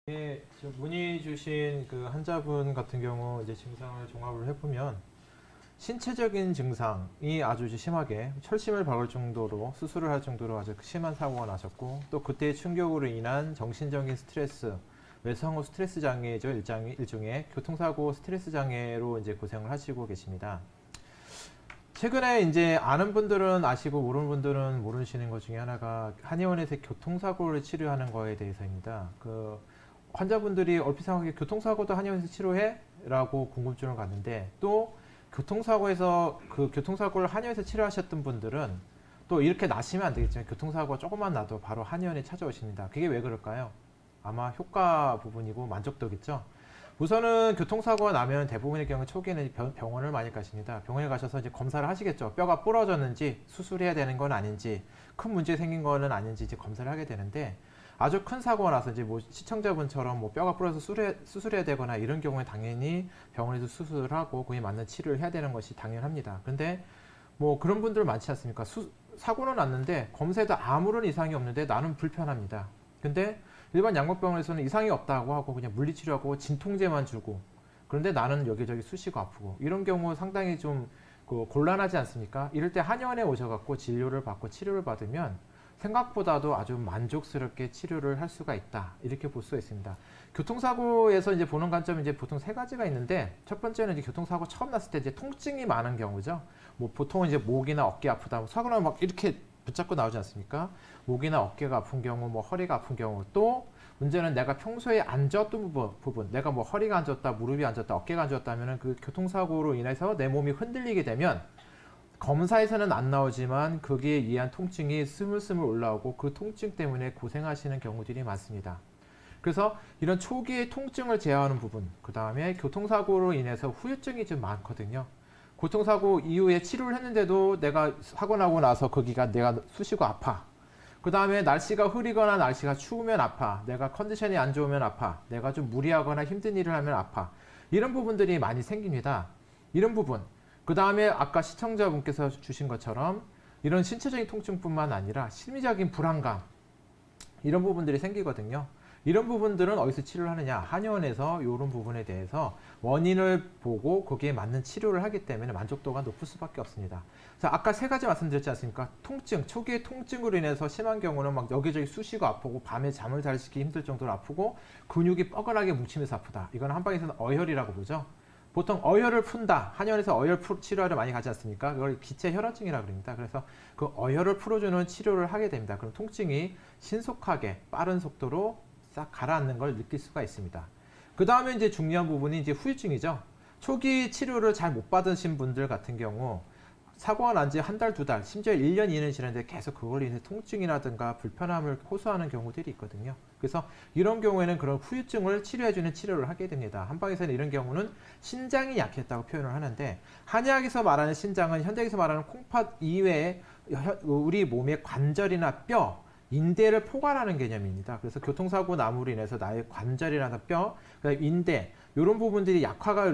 예, 문의 주신 그 환자분 같은 경우 이제 증상을 종합을 해보면 신체적인 증상이 아주 이제 심하게 철심을 박을 정도로 수술을 할 정도로 아주 심한 사고가 나셨고, 또 그때의 충격으로 인한 정신적인 스트레스, 외상후 스트레스 장애죠. 일종의 교통사고 스트레스 장애로 이제 고생을 하시고 계십니다. 최근에 이제 아는 분들은 아시고 모르는 분들은 모르시는 것 중에 하나가 한의원에서 교통사고를 치료하는 거에 대해서입니다. 그 환자분들이 얼핏 생각하기에 교통사고도 한의원에서 치료해? 라고 궁금증을 갖는데, 또 교통사고에서 그 교통사고를 한의원에서 치료하셨던 분들은 또 이렇게 나시면 안 되겠지만 교통사고가 조금만 나도 바로 한의원에 찾아오십니다. 그게 왜 그럴까요? 아마 효과 부분이고 만족도겠죠. 우선은 교통사고가 나면 대부분의 경우 초기에는 병원을 많이 가십니다. 병원에 가셔서 이제 검사를 하시겠죠. 뼈가 부러졌는지 수술해야 되는 건 아닌지, 큰 문제 생긴 거는 아닌지 이제 검사를 하게 되는데, 아주 큰 사고가 나서 이제 뭐 시청자분처럼 뭐 뼈가 부러서 수술해야 되거나 이런 경우에 당연히 병원에서 수술을 하고 그에 맞는 치료를 해야 되는 것이 당연합니다. 근데 뭐 그런 분들 많지 않습니까? 사고는 났는데 검사에도 아무런 이상이 없는데 나는 불편합니다. 근데 일반 양목병원에서는 이상이 없다고 하고 그냥 물리치료하고 진통제만 주고, 그런데 나는 여기저기 쑤시고 아프고, 이런 경우 상당히 좀 곤란하지 않습니까? 이럴 때 한의원에 오셔갖고 진료를 받고 치료를 받으면 생각보다도 아주 만족스럽게 치료를 할 수가 있다, 이렇게 볼 수가 있습니다. 교통사고에서 이제 보는 관점은 이제 보통 세 가지가 있는데, 첫 번째는 이제 교통사고 처음 났을 때 이제 통증이 많은 경우죠. 뭐 보통은 이제 목이나 어깨 아프다, 사고 나면 막 이렇게 붙잡고 나오지 않습니까? 목이나 어깨가 아픈 경우, 뭐 허리가 아픈 경우, 또 문제는 내가 평소에 안 좋았던 부분, 내가 뭐 허리가 안 좋았다, 무릎이 안 좋았다, 어깨가 안 좋았다면 그 교통사고로 인해서 내 몸이 흔들리게 되면 검사에서는 안 나오지만 거기에 의한 통증이 스물스물 올라오고 그 통증 때문에 고생하시는 경우들이 많습니다. 그래서 이런 초기의 통증을 제어하는 부분, 그 다음에 교통사고로 인해서 후유증이 좀 많거든요. 교통사고 이후에 치료를 했는데도 내가 사고 나고 나서 거기가 내가 쑤시고 아파. 그 다음에 날씨가 흐리거나 날씨가 추우면 아파. 내가 컨디션이 안 좋으면 아파. 내가 좀 무리하거나 힘든 일을 하면 아파. 이런 부분들이 많이 생깁니다. 이런 부분. 그 다음에 아까 시청자분께서 주신 것처럼 이런 신체적인 통증뿐만 아니라 심리적인 불안감, 이런 부분들이 생기거든요. 이런 부분들은 어디서 치료를 하느냐? 한의원에서 이런 부분에 대해서 원인을 보고 거기에 맞는 치료를 하기 때문에 만족도가 높을 수밖에 없습니다. 자, 아까 세 가지 말씀드렸지 않습니까? 통증, 초기의 통증으로 인해서 심한 경우는 막 여기저기 쑤시고 아프고 밤에 잠을 잘 자기 힘들 정도로 아프고 근육이 뻐근하게 뭉치면서 아프다. 이건 한방에서는 어혈이라고 보죠. 보통 어혈을 푼다. 한의원에서 어혈 치료를 많이 가지 않습니까? 그걸 기체 혈화증이라고 합니다. 그래서 그 어혈을 풀어주는 치료를 하게 됩니다. 그럼 통증이 신속하게 빠른 속도로 싹 가라앉는 걸 느낄 수가 있습니다. 그 다음에 이제 중요한 부분이 이제 후유증이죠. 초기 치료를 잘 못 받으신 분들 같은 경우 사고가 난 지 한 달, 두 달, 심지어 1년 이내는 지났는데 계속 그걸로 인해 통증이라든가 불편함을 호소하는 경우들이 있거든요. 그래서 이런 경우에는 그런 후유증을 치료해주는 치료를 하게 됩니다. 한방에서는 이런 경우는 신장이 약했다고 표현을 하는데, 한의학에서 말하는 신장은 현대에서 말하는 콩팥 이외에 우리 몸의 관절이나 뼈, 인대를 포괄하는 개념입니다. 그래서 교통사고 나무로 인해서 나의 관절이나 뼈, 인대, 이런 부분들이 약화가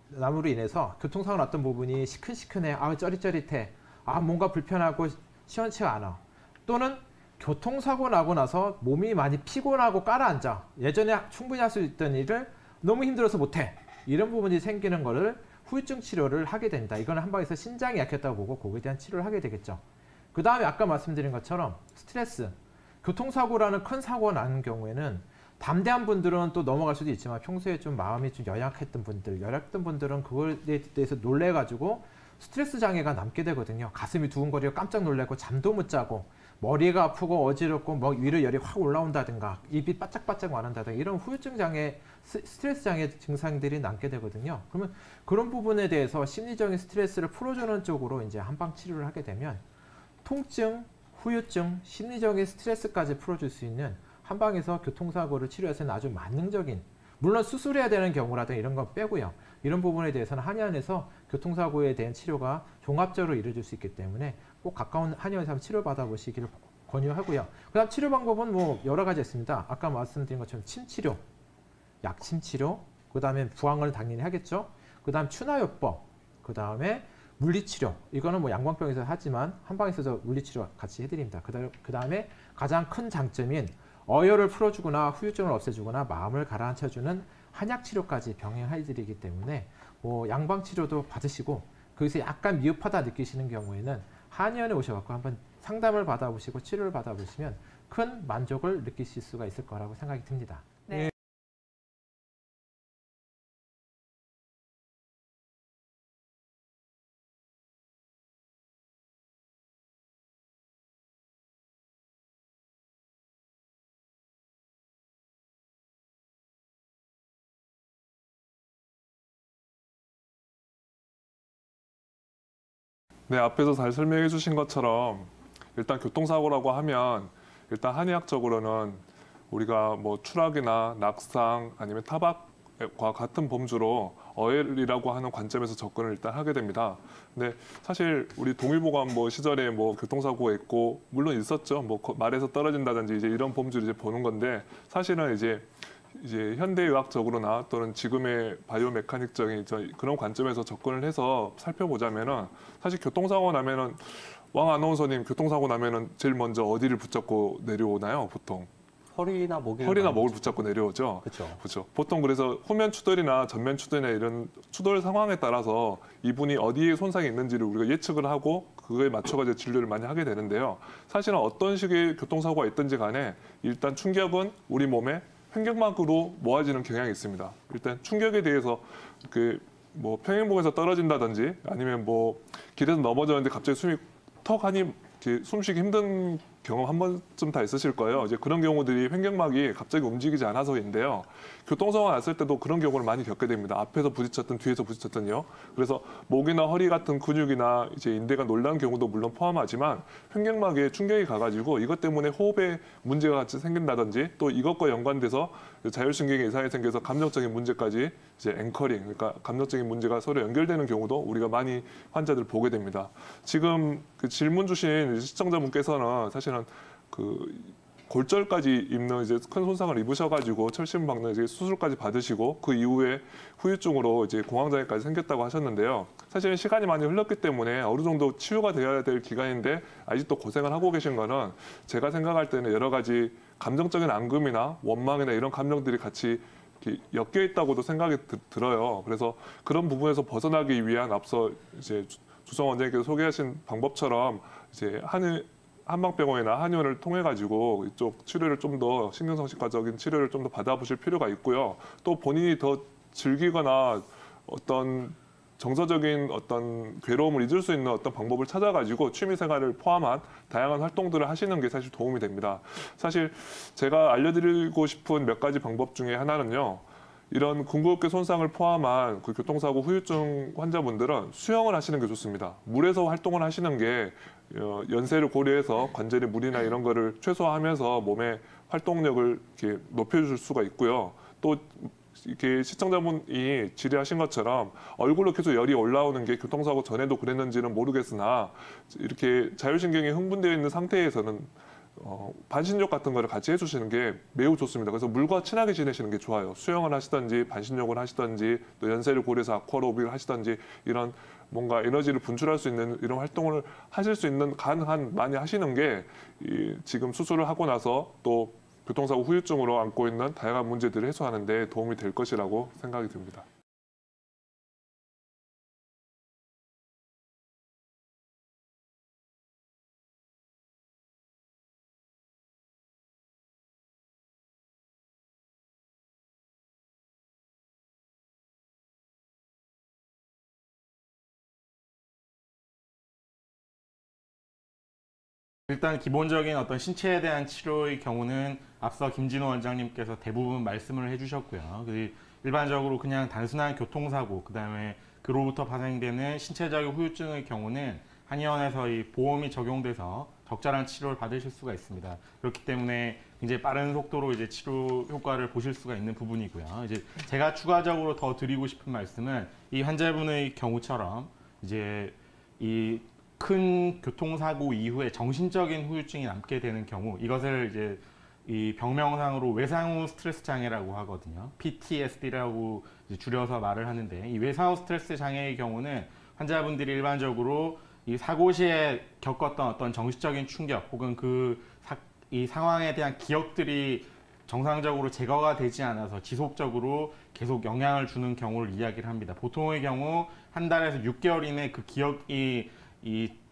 남으로 인해서 교통사고 났던 부분이 시큰시큰해, 아 쩌릿쩌릿해, 아 뭔가 불편하고 시원치가 않아. 또는 교통사고 나고 나서 몸이 많이 피곤하고 깔아앉아. 예전에 충분히 할 수 있던 일을 너무 힘들어서 못해. 이런 부분이 생기는 거를 후유증 치료를 하게 된다. 이거는 한방에서 신장이 약했다고 보고 거기에 대한 치료를 하게 되겠죠. 그 다음에 아까 말씀드린 것처럼 스트레스, 교통사고라는 큰 사고가 나는 경우에는 담대한 분들은 또 넘어갈 수도 있지만 평소에 좀 마음이 좀 연약했던 분들은 그거에 대해서 놀래가지고 스트레스 장애가 남게 되거든요. 가슴이 두근거리고 깜짝 놀라고 잠도 못 자고 머리가 아프고 어지럽고 뭐 위로 열이 확 올라온다든가 입이 바짝바짝 마른다든가 이런 후유증 장애, 스트레스 장애 증상들이 남게 되거든요. 그러면 그런 부분에 대해서 심리적인 스트레스를 풀어주는 쪽으로 이제 한방 치료를 하게 되면 통증, 후유증, 심리적인 스트레스까지 풀어줄 수 있는 한방에서 교통사고를 치료해서는 아주 만능적인, 물론 수술해야 되는 경우라든가 이런 건 빼고요. 이런 부분에 대해서는 한의원에서 교통사고에 대한 치료가 종합적으로 이루어질 수 있기 때문에 꼭 가까운 한의원에서 한번 치료받아 보시기를 권유하고요. 그 다음 치료 방법은 뭐 여러 가지 있습니다. 아까 말씀드린 것처럼 침치료, 약침치료, 그 다음에 부항을 당연히 하겠죠. 그 다음 추나요법, 그 다음에 물리치료, 이거는 뭐 양광병에서 하지만 한방에서도 물리치료 같이 해드립니다. 그 다음에 가장 큰 장점인 어혈을 풀어주거나 후유증을 없애주거나 마음을 가라앉혀주는 한약 치료까지 병행해드리기 때문에 뭐 양방 치료도 받으시고 거기서 약간 미흡하다 느끼시는 경우에는 한의원에 오셔갖고 한번 상담을 받아보시고 치료를 받아보시면 큰 만족을 느끼실 수가 있을 거라고 생각이 듭니다. 네. 네, 앞에서 잘 설명해 주신 것처럼 일단 교통사고라고 하면 일단 한의학적으로는 우리가 뭐 추락이나 낙상 아니면 타박과 같은 범주로 어혈이라고 하는 관점에서 접근을 일단 하게 됩니다. 근데 사실 우리 동일보건뭐 시절에 뭐 교통사고가 있고 물론 있었죠. 뭐 말에서 떨어진다든지 이제 이런 범주를 이제 보는 건데 사실은 이제 현대의학적으로나 또는 지금의 바이오메카닉적인 그런 관점에서 접근을 해서 살펴보자면은 사실 교통사고 나면은 왕 아나운서님 교통사고 나면은 제일 먼저 어디를 붙잡고 내려오나요, 보통? 허리나 목을 붙잡고 내려오죠. 그렇죠. 보통 그래서 후면 추돌이나 전면 추돌이나 이런 추돌 상황에 따라서 이분이 어디에 손상이 있는지를 우리가 예측을 하고 그거에 맞춰가지고 진료를 많이 하게 되는데요. 사실은 어떤 식의 교통사고가 있든지 간에 일단 충격은 우리 몸에 횡격막으로 모아지는 경향이 있습니다. 일단 충격에 대해서 뭐 평행봉에서 떨어진다든지 아니면 뭐 길에서 넘어졌는데 갑자기 숨이 턱 하니 숨쉬기 힘든 경험 한 번쯤 다 있으실 거예요. 이제 그런 경우들이 횡격막이 갑자기 움직이지 않아서인데요. 교통사고가 났을 때도 그런 경우를 많이 겪게 됩니다. 앞에서 부딪혔든 뒤에서 부딪혔든요. 그래서 목이나 허리 같은 근육이나 이제 인대가 놀라는 경우도 물론 포함하지만 횡격막에 충격이 가가지고 이것 때문에 호흡에 문제가 같이 생긴다든지 또 이것과 연관돼서 자율신경에 이상이 생겨서 감정적인 문제까지 이제 앵커링, 그러니까 감정적인 문제가 서로 연결되는 경우도 우리가 많이 환자들 보게 됩니다. 지금 그 질문 주신 시청자분께서는 사실은 그 골절까지 입는 이제 큰 손상을 입으셔가지고 철심 박는 이제 수술까지 받으시고 그 이후에 후유증으로 이제 공황장애까지 생겼다고 하셨는데요. 사실은 시간이 많이 흘렀기 때문에 어느 정도 치유가 되어야 될 기간인데 아직도 고생을 하고 계신 거는 제가 생각할 때는 여러 가지 감정적인 앙금이나 원망이나 이런 감정들이 같이 엮여 있다고도 생각이 들어요. 그래서 그런 부분에서 벗어나기 위한 앞서 이제 주성 원장님께서 소개하신 방법처럼 이제 한방병원이나 한의원을 통해 가지고 이쪽 치료를 좀 더 신경성식과적인 치료를 좀 더 받아보실 필요가 있고요. 또 본인이 더 즐기거나 어떤 정서적인 어떤 괴로움을 잊을 수 있는 어떤 방법을 찾아가지고 취미생활을 포함한 다양한 활동들을 하시는 게 사실 도움이 됩니다. 사실 제가 알려드리고 싶은 몇 가지 방법 중에 하나는요. 이런 궁극계 손상을 포함한 그 교통사고 후유증 환자분들은 수영을 하시는 게 좋습니다. 물에서 활동을 하시는 게 연세를 고려해서 관절의 무리나 이런 거를 최소화하면서 몸의 활동력을 이렇게 높여줄 수가 있고요. 또 이렇게 시청자분이 질의하신 것처럼 얼굴로 계속 열이 올라오는 게 교통사고 전에도 그랬는지는 모르겠으나 이렇게 자율신경이 흥분되어 있는 상태에서는 반신욕 같은 거를 같이 해주시는 게 매우 좋습니다. 그래서 물과 친하게 지내시는 게 좋아요. 수영을 하시든지 반신욕을 하시든지 또 연세를 고려해서 아쿠아로빅을 하시든지 이런 뭔가 에너지를 분출할 수 있는 이런 활동을 하실 수 있는 가능한 많이 하시는 게 지금 수술을 하고 나서 또 교통사고 후유증으로 안고 있는 다양한 문제들을 해소하는 데 도움이 될 것이라고 생각이 듭니다. 일단 기본적인 어떤 신체에 대한 치료의 경우는 앞서 김진호 원장님께서 대부분 말씀을 해주셨고요. 일반적으로 그냥 단순한 교통사고, 그다음에 그로부터 발생되는 신체적인 후유증의 경우는 한의원에서 이 보험이 적용돼서 적절한 치료를 받으실 수가 있습니다. 그렇기 때문에 굉장히 빠른 속도로 이제 치료 효과를 보실 수가 있는 부분이고요. 이제 제가 추가적으로 더 드리고 싶은 말씀은 이 환자분의 경우처럼 이제 이 큰 교통사고 이후에 정신적인 후유증이 남게 되는 경우, 이것을 이제 이 병명상으로 외상 후 스트레스 장애라고 하거든요. PTSD라고 줄여서 말을 하는데, 이 외상 후 스트레스 장애의 경우는 환자분들이 일반적으로 이 사고 시에 겪었던 어떤 정신적인 충격 혹은 이 상황에 대한 기억들이 정상적으로 제거가 되지 않아서 지속적으로 계속 영향을 주는 경우를 이야기를 합니다. 보통의 경우 한 달에서 6개월 이내 그 기억이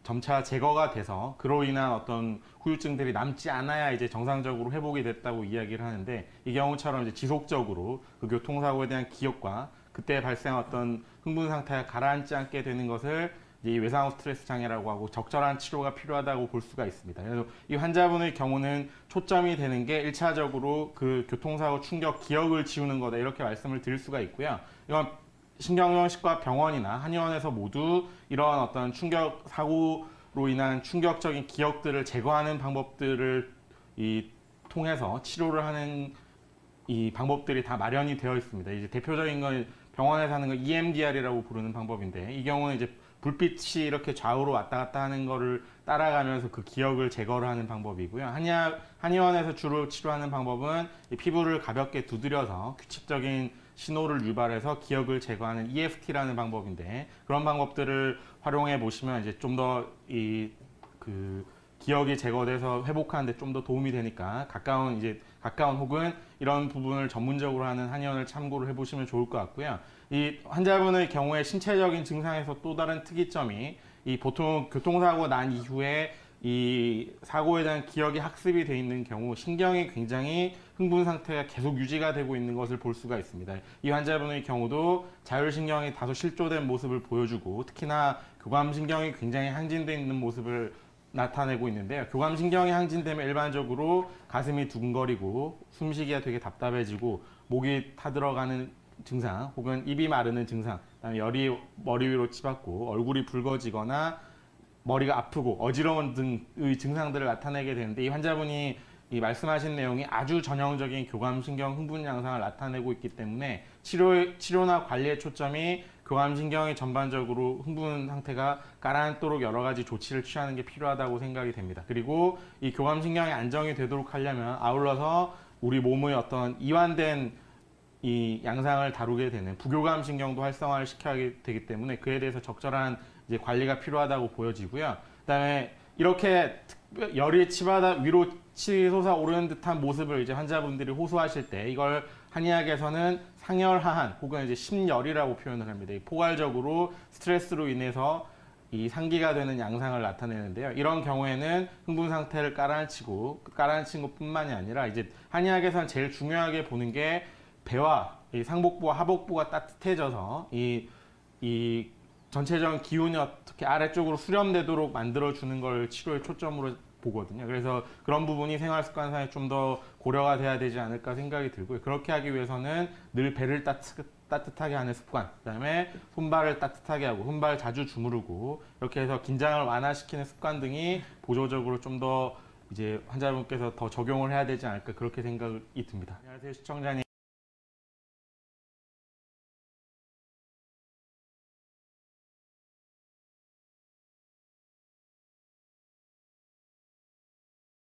점차 제거가 돼서 그로 인한 어떤 후유증들이 남지 않아야 이제 정상적으로 회복이 됐다고 이야기를 하는데, 이 경우처럼 이제 지속적으로 그 교통사고에 대한 기억과 그때 발생한 어떤 흥분 상태가 가라앉지 않게 되는 것을 이제 이 외상후 스트레스 장애라고 하고 적절한 치료가 필요하다고 볼 수가 있습니다. 그래서 이 환자분의 경우는 초점이 되는 게 1차적으로 그 교통사고 충격 기억을 지우는 거다, 이렇게 말씀을 드릴 수가 있고요. 이건 신경정신과 병원이나 한의원에서 모두 이러한 어떤 충격 사고로 인한 충격적인 기억들을 제거하는 방법들을 통해서 치료를 하는 이 방법들이 다 마련이 되어 있습니다. 이제 대표적인 건 병원에서 하는 거 EMDR이라고 부르는 방법인데, 이 경우는 이제 불빛이 이렇게 좌우로 왔다 갔다 하는 거를 따라가면서 그 기억을 제거를 하는 방법이고요. 한의원에서 주로 치료하는 방법은 이 피부를 가볍게 두드려서 규칙적인 신호를 유발해서 기억을 제거하는 EFT라는 방법인데, 그런 방법들을 활용해 보시면 이제 좀 더 그 기억이 제거돼서 회복하는데 좀 더 도움이 되니까 가까운 혹은 이런 부분을 전문적으로 하는 한의원을 참고를 해보시면 좋을 것 같고요. 이 환자분의 경우에 신체적인 증상에서 또 다른 특이점이, 이 보통 교통사고 난 이후에 이 사고에 대한 기억이 학습이 돼 있는 경우 신경이 굉장히 흥분 상태가 계속 유지가 되고 있는 것을 볼 수가 있습니다. 이 환자분의 경우도 자율신경이 다소 실조된 모습을 보여주고, 특히나 교감신경이 굉장히 항진되어 있는 모습을 나타내고 있는데요. 교감신경이 항진되면 일반적으로 가슴이 두근거리고 숨쉬기가 되게 답답해지고 목이 타들어가는 증상, 혹은 입이 마르는 증상, 그다음에 열이 머리 위로 치받고 얼굴이 붉어지거나 머리가 아프고 어지러운 등의 증상들을 나타내게 되는데, 이 환자분이 이 말씀하신 내용이 아주 전형적인 교감신경 흥분 양상을 나타내고 있기 때문에 치료나 관리의 초점이 교감신경이 전반적으로 흥분 상태가 가라앉도록 여러 가지 조치를 취하는 게 필요하다고 생각이 됩니다. 그리고 이 교감신경이 안정이 되도록 하려면 아울러서 우리 몸의 어떤 이완된 이 양상을 다루게 되는 부교감 신경도 활성화를 시켜야 되기 때문에 그에 대해서 적절한 이제 관리가 필요하다고 보여지고요. 그다음에 이렇게 열이 치받아 위로 치솟아 오르는 듯한 모습을 이제 환자분들이 호소하실 때, 이걸 한의학에서는 상열하한 혹은 이제 심열이라고 표현을 합니다. 포괄적으로 스트레스로 인해서 이 상기가 되는 양상을 나타내는데요. 이런 경우에는 흥분 상태를 깔아앉힌 것뿐만이 아니라 이제 한의학에서는 제일 중요하게 보는 게 배와 이 상복부와 하복부가 따뜻해져서 이 전체적인 기운이 어떻게 아래쪽으로 수렴되도록 만들어주는 걸 치료의 초점으로 보거든요. 그래서 그런 부분이 생활습관상에 좀 더 고려가 돼야 되지 않을까 생각이 들고요. 그렇게 하기 위해서는 늘 배를 따뜻하게 하는 습관, 그다음에 손발을 따뜻하게 하고 손발 자주 주무르고, 이렇게 해서 긴장을 완화시키는 습관 등이 보조적으로 좀 더 이제 환자분께서 더 적용을 해야 되지 않을까, 그렇게 생각이 듭니다. 안녕하세요, 시청자님.